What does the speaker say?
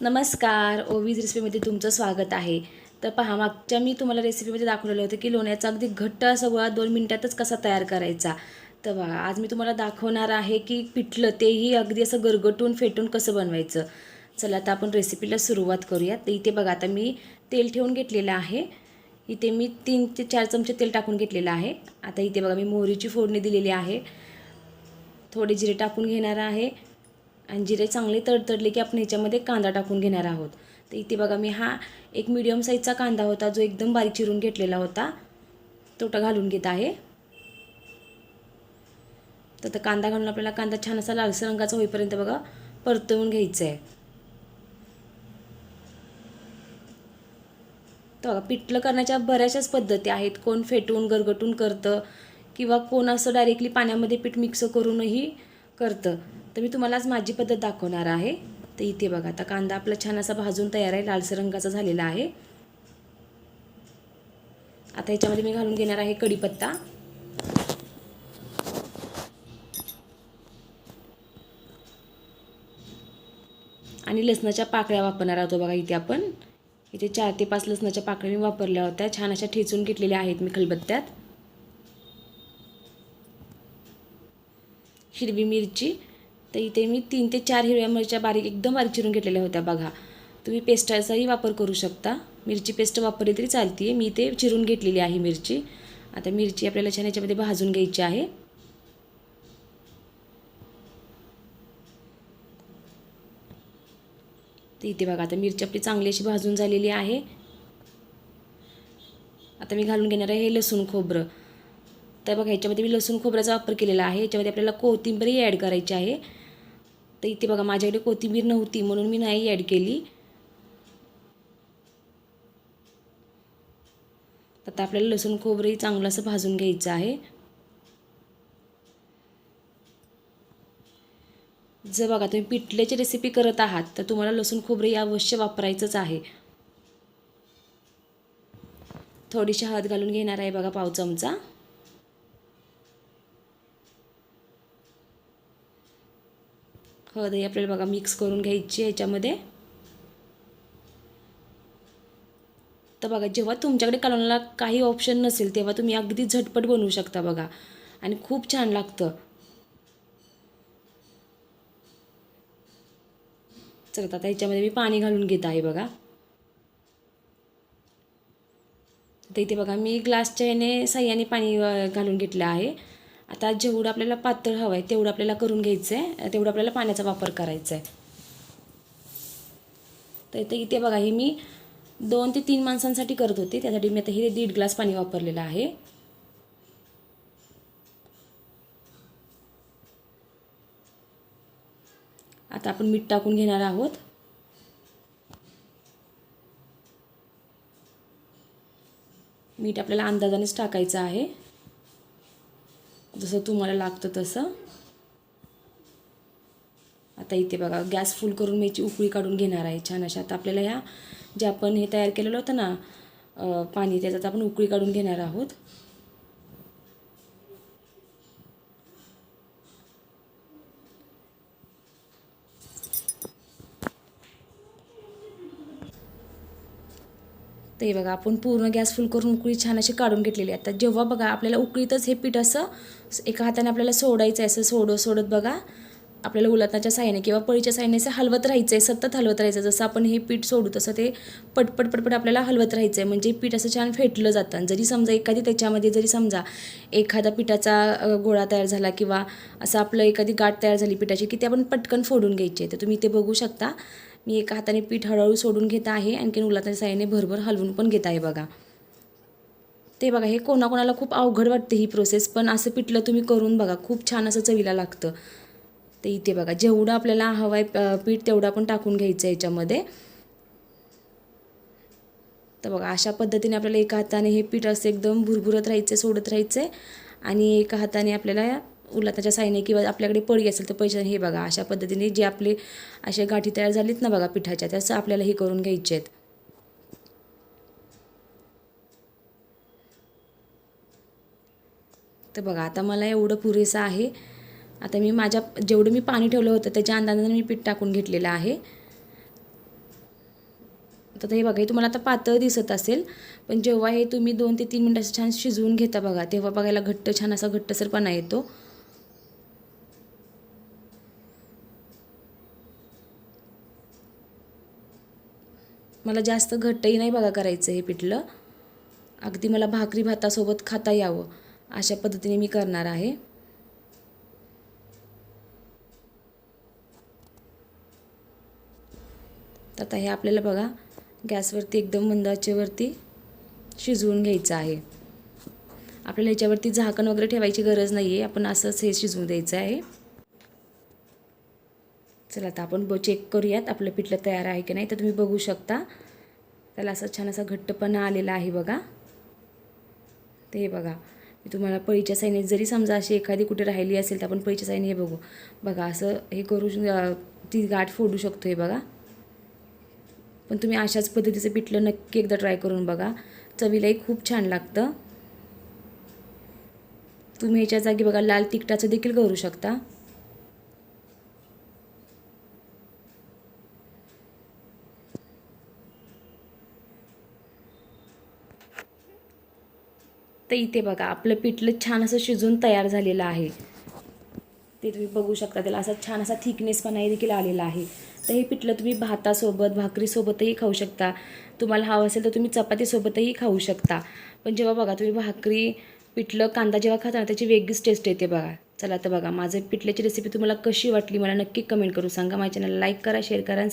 नमस्कार, ओवीज रेसिपीमध्ये तुमचं स्वागत आहे. तर पहा, मागच्या मी तुम्हाला रेसिपीमध्ये दाखवलेलं होतं की लोण्याचा अगदी घट्ट असा गोळा 2 मिनिटातच कसा तयार करायचा. तर बघा, आज मी तुम्हाला दाखवणार आहे की पिठलं तेही अगदी असं गरगटून फेटून कसं बनवायचं. चला आता आपण रेसिपीला सुरुवात करूया. तर इथे बघा, आता मी तेल ठेवून घेतलेलं आहे. इथे मी 3 ते 4 चमचे तेल टाकून घेतलेलं आहे. आता इथे बघा, मी मोहरीची फोडणी दिलेली आहे. थोडे जिरे टाकून घेणार आहे आणि जिरे चांगले तडतडले की आपण ह्याच्यामध्ये कांदा टाकून घेणार आहोत. तर इथे बघा, मी हा एक मीडियम साईजचा कांदा होता जो एकदम बारीक चिरून घेतलेला होता, तो घालून घेत आहे. तर कांदा घालून आपल्याला कांदा छान असा लालसर रंगाचा होईपर्यंत बघा परतवून घ्यायचं आहे. तर बघा, पिठलं करण्याच्या बऱ्याचशाच पद्धती आहेत. कोण फेटून गरगटून करतं किंवा कोण असं डायरेक्टली पाण्यामध्ये पीठ मिक्स करूनही करतं. तर मी तुम्हाला आज माझी पद्धत दाखवणार आहे. तर इथे बघा, आता कांदा आपला छान असा भाजून तयार आहे, लालसर रंगाचा झालेला आहे. आता ह्याच्यामध्ये मी घालून घेणार आहे कढीपत्ता आणि लसणाच्या पाकळ्या वापरणार आहोत. बघा, इथे आपण इथे 4 ते 5 लसणाच्या पाकळ्या मी वापरल्या होत्या, छान अशा ठेचून घेतलेल्या आहेत मी खलबत्त्यात. हिरवी मिरची, तर इथे मी 3 ते 4 हिरव्या मिरच्या एकदम बारीक चिरून घेतलेल्या होत्या. बघा, तुम्ही पेस्टाचाही वापर करू शकता, मिरची पेस्ट वापरली तरी चालते. मी इथे चिरून घेतलेली आहे मिरची. आता मिरची आपल्याला छान याच्यामध्ये भाजून घ्यायची आहे. तर इथे बघा, आता मिरची आपली चांगली अशी भाजून झालेली आहे. आता मी घालून घेणार आहे हे लसूण खोबरं. तर बघा, ह्याच्यामध्ये मी लसूण खोबऱ्याचा वापर केलेला आहे. ह्याच्यामध्ये आपल्याला कोथिंबीरही ॲड करायची आहे. तर इथे बघा, माझ्याकडे कोथिंबीर नव्हती म्हणून मी नाही ॲड केली. आता आपल्याला लसूण खोबरंही चांगलं असं भाजून घ्यायचं आहे. जर बघा, तुम्ही पिठल्याची रेसिपी करत आहात तर तुम्हाला लसूण खोबरंही अवश्य वापरायचंच आहे. थोडीशी हळद घालून घेणार आहे बघा, पाव चमचा. हळदही आपल्याला बघा मिक्स करून घ्यायची ह्याच्यामध्ये. तर बघा, जेव्हा तुमच्याकडे कालवणाला काही ऑप्शन नसेल तेव्हा तुम्ही अगदी झटपट बनवू शकता बघा, आणि खूप छान लागतं. चला, आता ह्याच्यामध्ये मी पाणी घालून घेत आहे बघा. तर इथे बघा, मी ग्लासच्या साह्याने पाणी घालून घेतलं आहे. आता जेवढं आपल्याला पातळ हवं आहे तेवढं आपल्याला करून घ्यायचं आहे, तेवढं आपल्याला पाण्याचा वापर करायचा आहे. तर इथे बघा, हे मी 2 ते 3 माणसांसाठी करत होते, त्यासाठी मी आता हे 1.5 ग्लास पाणी वापरलेलं आहे. आता आपण मीठ टाकून घेणार आहोत. मीठ आपल्याला अंदाजानेच टाकायचं आहे, जसं तुम्हाला लागतं तसं. आता इथे बघा, गॅस फुल करून मी याची उकळी काढून घेणार आहे छान अशा. आता आपल्याला ह्या जे आपण हे तयार केलेलं होतं ना पाणी, त्याच्यात आपण उकळी काढून घेणार आहोत. ते बघा, आपण पूर्ण गॅस फुल करून उकळी छान अशी काढून घेतलेली आहे. आता जेव्हा बघा आपल्याला उकळीतच हे पीठ असं एका हाताने आपल्याला सोडायचं आहे, असं सोडत बघा आपल्याला उलटण्याच्या साह्याने किंवा पळीच्या साह्याने असं हलवत राहायचं आहे, सतत हलवत राहायचं. जसं आपण हे पीठ सोडू तसं ते पटपट पटपट आपल्याला हलवत राहायचं आहे, म्हणजे पीठ असं छान फेटलं जातं. जरी समजा त्याच्यामध्ये जरी समजा एखादा पिठाचा गोळा तयार झाला किंवा असं आपलं एखादी गाठ तयार झाली पिठाची, की ते आपण पटकन फोडून घ्यायची आहे. तर तुम्ही ते बघू शकता, मी एका हाताने पीठ हळूहळू सोडून घेत आहे, आणखीन उलटण्याच्या साह्याने भरभर हलवून पण घेत आहे बघा. ते बघा, हे कोणाकोणाला खूप अवघड वाटते ही प्रोसेस, पण असं पिठलं तुम्ही करून बघा, खूप छान असं चवीला लागतं. ते इथे बघा, जेवढं आपल्याला हवं आहे पीठ तेवढं आपण टाकून घ्यायचं आहे याच्यामध्ये. तर बघा, अशा पद्धतीने आपल्याला एका हाताने हे पीठ असं एकदम भुरभुरत राहायचं, सोडत राहायचं आहे, आणि एका हाताने आपल्याला उलटण्याच्या साह्याने किंवा आपल्याकडे पळी असेल तर पळीच्या, हे बघा अशा पद्धतीने जे आपले अशा गाठी तयार झालीत ना बघा पिठाच्या, त्याचं आपल्याला हे करून घ्यायचे आहेत. तर बघा, आता मला एवढं पुरेसं आहे. आता मी जेवढं मी पाणी ठेवलं होतं त्याच्या अंदाजाने मी पीठ टाकून घेतलेलं आहे. शकता. तर हे बघा, हे तुम्हाला आता पातळ दिसत असेल, पण जेव्हा हे तुम्ही 2 ते 3 मिनिटं असं छान शिजवून घेता बघा, तेव्हा बघायला घट्ट छान असा घट्टसरपणा येतो. मला जास्त घट्टही नाही बघा करायचं हे पिठलं. अगदी मला भाकरी भातासोबत खाता यावं अशा पद्धतीने मी करणार आहे. तर आता हे आपल्याला बघा गॅसवरती एकदम मंद आचेवरती शिजवून घ्यायचं आहे. आपल्याला ह्याच्यावरती झाकण वगैरे ठेवायची गरज नाही आहे, आपण असंच हे शिजवून द्यायचं आहे. चला आता आपण चेक करूयात आपलं पिठलं तयार आहे की नाही. तर तुम्ही बघू शकता त्याला असं छान असा घट्टपणा आलेला आहे बघा. ते बघा, मी तुम्हाला पळीच्या साईने जरी समजा अशी एखादी कुठे राहिली असेल तर आपण पळीच्या साईने हे बघू बघा असं हे करू ती गाठ फोडू शकतो. हे बघा, पण तुम्ही अशाच पद्धतीचं पिठलं नक्की एकदा ट्राय करून बघा, चवीलाही खूप छान लागतं. तुम्ही ह्याच्या जागी बघा लाल तिखटाचं देखील करू शकता. तर इथे बघा आपलं पिठलं छान असं शिजून तयार झालेलं आहे. ते तुम्ही बघू शकता, त्याला असा छान असा थिकनेसपणा देखील आलेला आहे. तर हे पिठलं तुम्ही भातासोबत भाकरीसोबतही खाऊ शकता. तुम्हाला हवं असेल तर तुम्ही चपातीसोबतही खाऊ शकता. पण जेव्हा बघा तुम्ही भाकरी पिठलं कांदा जेव्हा खाता ना त्याची वेगळीच टेस्ट येते बघा. चला तर बघा माझं पिठल्याची रेसिपी तुम्हाला कशी वाटली मला नक्की कमेंट करून सांगा. माझ्या चॅनलला लाईक करा, शेअर करा.